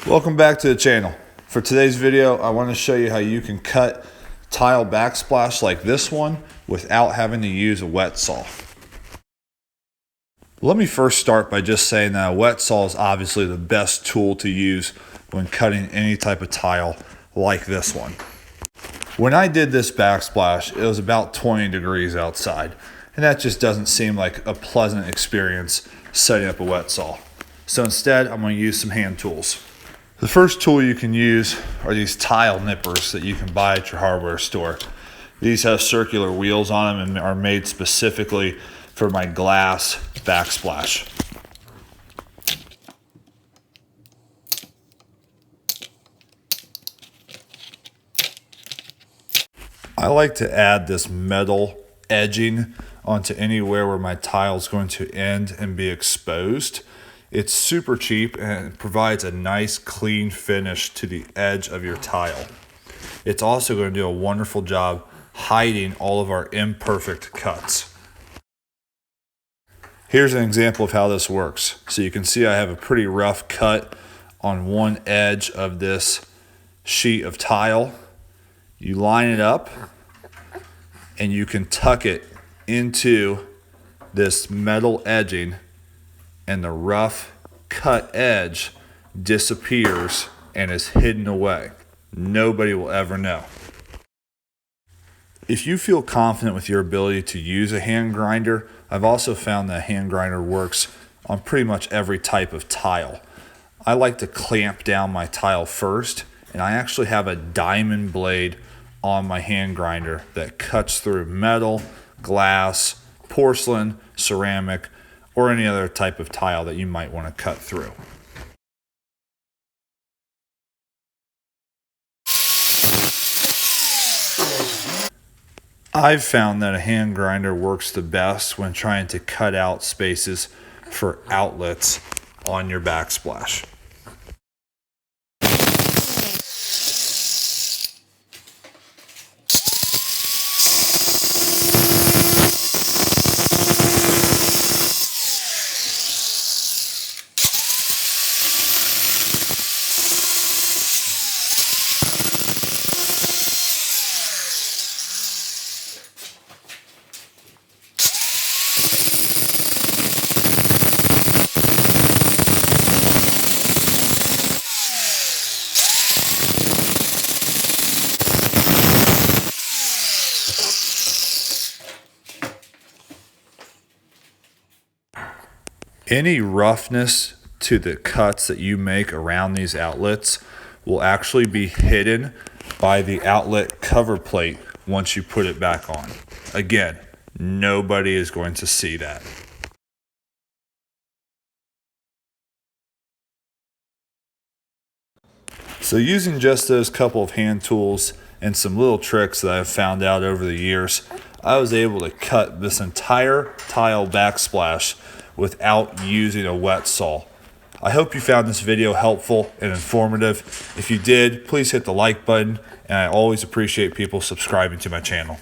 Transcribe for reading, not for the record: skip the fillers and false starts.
Welcome back to the channel. For today's video, I want to show you how you can cut tile backsplash like this one without having to use a wet saw. Let me first start by just saying that a wet saw is obviously the best tool to use when cutting any type of tile like this one. When I did this backsplash, it was about 20 degrees outside, and that just doesn't seem like a pleasant experience setting up a wet saw. So instead, I'm going to use some hand tools. The first tool you can use are these tile nippers that you can buy at your hardware store. These have circular wheels on them and are made specifically for my glass backsplash. I like to add this metal edging onto anywhere where my tile is going to end and be exposed. It's super cheap and it provides a nice clean finish to the edge of your tile. It's also going to do a wonderful job hiding all of our imperfect cuts. Here's an example of how this works. So you can see I have a pretty rough cut on one edge of this sheet of tile. You line it up and you can tuck it into this metal edging, and the rough cut edge disappears and is hidden away. Nobody will ever know. If you feel confident with your ability to use a hand grinder, I've also found that a hand grinder works on pretty much every type of tile. I like to clamp down my tile first, and I actually have a diamond blade on my hand grinder that cuts through metal, glass, porcelain, ceramic, or any other type of tile that you might want to cut through. I've found that a hand grinder works the best when trying to cut out spaces for outlets on your backsplash. Any roughness to the cuts that you make around these outlets will actually be hidden by the outlet cover plate once you put it back on. Again, nobody is going to see that. So using just those couple of hand tools and some little tricks that I've found out over the years, I was able to cut this entire tile backsplash without using a wet saw. I hope you found this video helpful and informative. If you did, please hit the like button, and I always appreciate people subscribing to my channel.